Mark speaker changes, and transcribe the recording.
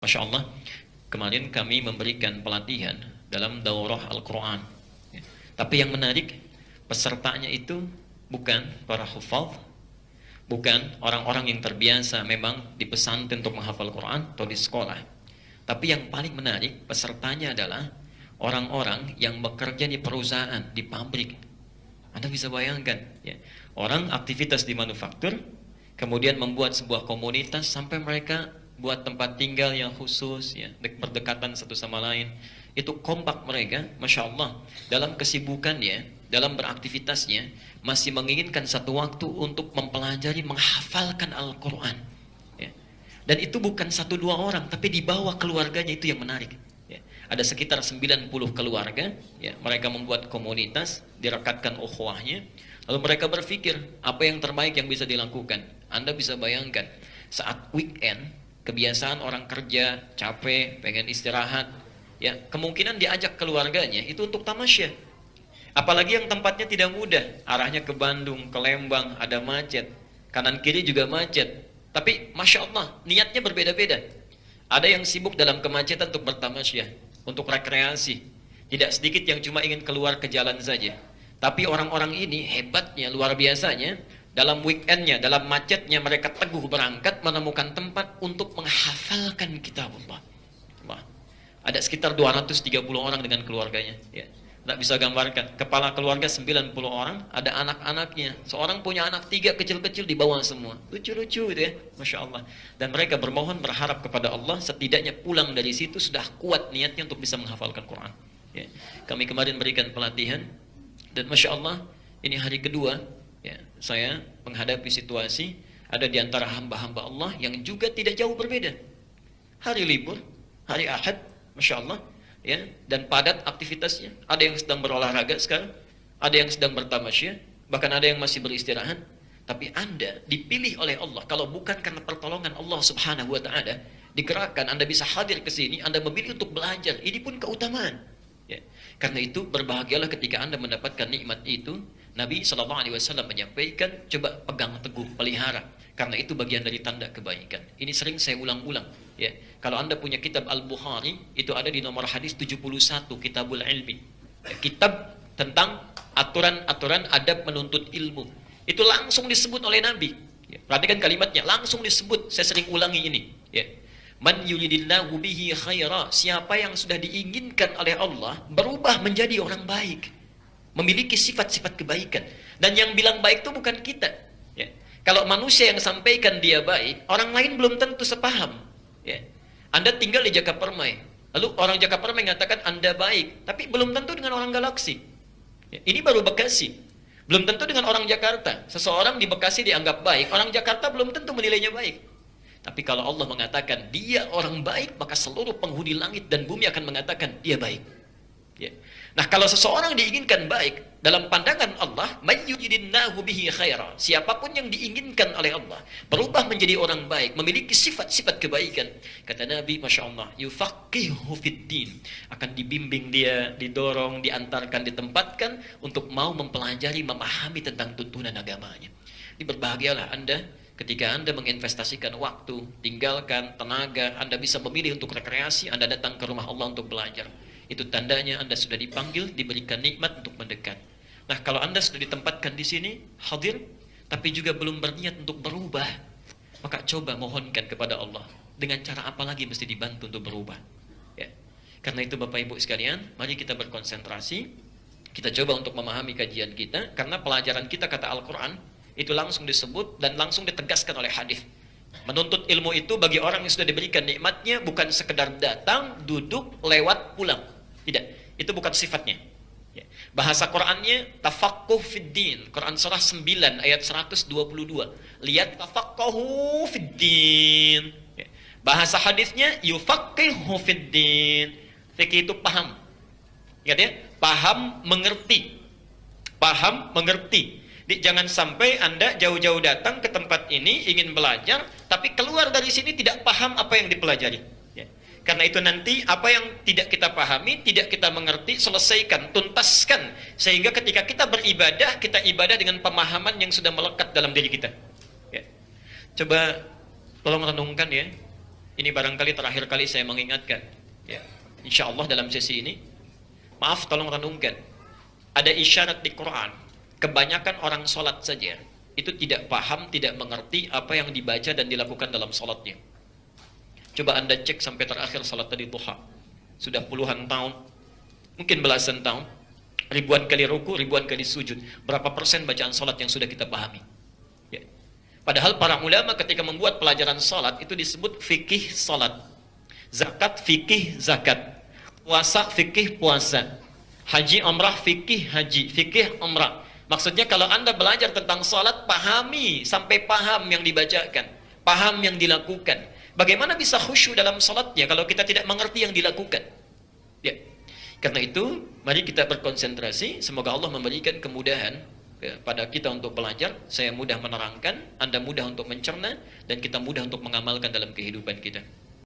Speaker 1: Masya Allah, kemarin kami memberikan pelatihan dalam daurah Al-Quran. Ya. Tapi yang menarik, pesertanya itu bukan para hufaz, bukan orang-orang yang terbiasa memang di pesantren untuk menghafal Quran atau di sekolah. Tapi yang paling menarik, pesertanya adalah orang-orang yang bekerja di perusahaan, di pabrik. Anda bisa bayangkan, ya. Orang aktivitas di manufaktur, kemudian membuat sebuah komunitas sampai mereka buat tempat tinggal yang khusus, ya, berdekatan satu sama lain. Itu kompak mereka, Masya Allah, dalam kesibukannya, dalam beraktivitasnya, masih menginginkan satu waktu untuk mempelajari, menghafalkan Al-Quran, ya. Dan itu bukan satu dua orang, tapi di bawah keluarganya. Itu yang menarik, ya. Ada sekitar 90 keluarga, ya. Mereka membuat komunitas, direkatkan ukhuwahnya. Lalu mereka berpikir, apa yang terbaik yang bisa dilakukan. Anda bisa bayangkan, saat weekend, kebiasaan orang kerja, capek, pengen istirahat, ya, kemungkinan diajak keluarganya itu untuk tamasya. Apalagi yang tempatnya tidak mudah, arahnya ke Bandung, ke Lembang, ada macet, kanan kiri juga macet. Tapi Masya Allah, niatnya berbeda-beda. Ada yang sibuk dalam kemacetan untuk bertamasya, untuk rekreasi. Tidak sedikit yang cuma ingin keluar ke jalan saja. Tapi orang-orang ini hebatnya, luar biasanya, dalam weekendnya, dalam macetnya, mereka teguh berangkat menemukan tempat untuk menghafalkan kitab Allah. Wah, ada sekitar 230 orang dengan keluarganya, ya. Tidak bisa gambarkan, kepala keluarga 90 orang, ada anak-anaknya. Seorang punya anak 3 kecil-kecil di bawah semua. Lucu-lucu itu, ya, Masya Allah. Dan mereka bermohon, berharap kepada Allah, setidaknya pulang dari situ sudah kuat niatnya untuk bisa menghafalkan Quran, ya. Kami kemarin berikan pelatihan, dan Masya Allah, ini hari kedua, ya, saya menghadapi situasi, ada di antara hamba-hamba Allah yang juga tidak jauh berbeda. Hari libur, hari Ahad, Masya Allah, ya, dan padat aktivitasnya. Ada yang sedang berolahraga sekarang, ada yang sedang bertamasya, bahkan ada yang masih beristirahat. Tapi Anda dipilih oleh Allah, kalau bukan karena pertolongan Allah Subhanahu wa Ta'ala, digerakkan, Anda bisa hadir ke sini, Anda memilih untuk belajar. Ini pun keutamaan, ya. Karena itu berbahagialah ketika Anda mendapatkan nikmat itu. Nabi SAW menyampaikan, coba pegang teguh, pelihara, karena itu bagian dari tanda kebaikan. Ini sering saya ulang-ulang, ya. Kalau Anda punya kitab Al-Bukhari, itu ada di nomor hadis 71, Kitabul Ilmi, ya, kitab tentang aturan-aturan adab menuntut ilmu. Itu langsung disebut oleh Nabi, ya. Perhatikan kalimatnya, langsung disebut. Saya sering ulangi ini, ya. Man yuridillahu bihi khaira, siapa yang sudah diinginkan oleh Allah berubah menjadi orang baik, memiliki sifat-sifat kebaikan. Dan yang bilang baik itu bukan kita, ya. Kalau manusia yang sampaikan dia baik, orang lain belum tentu sepaham, ya. Anda tinggal di Jakapermai, lalu orang Jakapermai mengatakan Anda baik, tapi belum tentu dengan orang Galaksi, ya. Ini baru Bekasi, belum tentu dengan orang Jakarta. Seseorang di Bekasi dianggap baik, orang Jakarta belum tentu menilainya baik. Tapi kalau Allah mengatakan dia orang baik, maka seluruh penghuni langit dan bumi akan mengatakan dia baik, ya. Nah, kalau seseorang diinginkan baik dalam pandangan Allah, mayyujidinnahu bihi khaira, siapapun yang diinginkan oleh Allah berubah menjadi orang baik, memiliki sifat-sifat kebaikan, kata Nabi, Masya Allah, yufaqihu fiddin, akan dibimbing dia, didorong, diantarkan, ditempatkan untuk mau mempelajari, memahami tentang tuntunan agamanya. Ini berbahagialah Anda ketika Anda menginvestasikan waktu, tinggalkan tenaga, Anda bisa memilih untuk rekreasi, Anda datang ke rumah Allah untuk belajar. Itu tandanya Anda sudah dipanggil, diberikan nikmat untuk mendekat. Nah, kalau Anda sudah ditempatkan di sini, hadir, tapi juga belum berniat untuk berubah, maka coba mohonkan kepada Allah, dengan cara apa lagi mesti dibantu untuk berubah, ya. Karena itu Bapak Ibu sekalian, mari kita berkonsentrasi, kita coba untuk memahami kajian kita, karena pelajaran kita, kata Al-Quran, itu langsung disebut dan langsung ditegaskan oleh hadis. Menuntut ilmu itu bagi orang yang sudah diberikan nikmatnya, bukan sekedar datang, duduk, lewat, pulang. Tidak, itu bukan sifatnya, ya. Bahasa Qurannya tafaqquh fid din, Quran surah 9 ayat 122. Lihat tafaqquhu fid din, ya. Bahasa hadisnya yufaqihu fid din. Fikih itu paham. Ingat ya, paham mengerti. Paham mengerti. Jangan sampai Anda jauh-jauh datang ke tempat ini ingin belajar, tapi keluar dari sini tidak paham apa yang dipelajari, ya. Karena itu nanti apa yang tidak kita pahami, tidak kita mengerti, selesaikan, tuntaskan, sehingga ketika kita beribadah, kita ibadah dengan pemahaman yang sudah melekat dalam diri kita, ya. Coba tolong renungkan, ya. ini barangkali terakhir kali saya mengingatkan. Ya, insya Allah dalam sesi ini, maaf tolong renungkan. Ada isyarat di Quran, kebanyakan orang sholat saja itu tidak paham, tidak mengerti apa yang dibaca dan dilakukan dalam sholatnya. Coba Anda cek sampai terakhir sholat tadi duha. Sudah puluhan tahun, mungkin belasan tahun, ribuan kali ruku, ribuan kali sujud. Berapa persen bacaan sholat yang sudah kita pahami? Ya. Padahal para ulama ketika membuat pelajaran sholat itu disebut fikih sholat. Zakat, fikih zakat. Puasa, fikih puasa. Haji, umrah, fikih haji. Fikih umrah. Maksudnya kalau Anda belajar tentang sholat, pahami sampai paham yang dibacakan. Paham yang dilakukan. Bagaimana bisa khusyuk dalam sholatnya kalau kita tidak mengerti yang dilakukan? Ya. Karena itu, mari kita berkonsentrasi. Semoga Allah memberikan kemudahan pada kita untuk belajar. Saya mudah menerangkan, Anda mudah untuk mencerna, dan kita mudah untuk mengamalkan dalam kehidupan kita.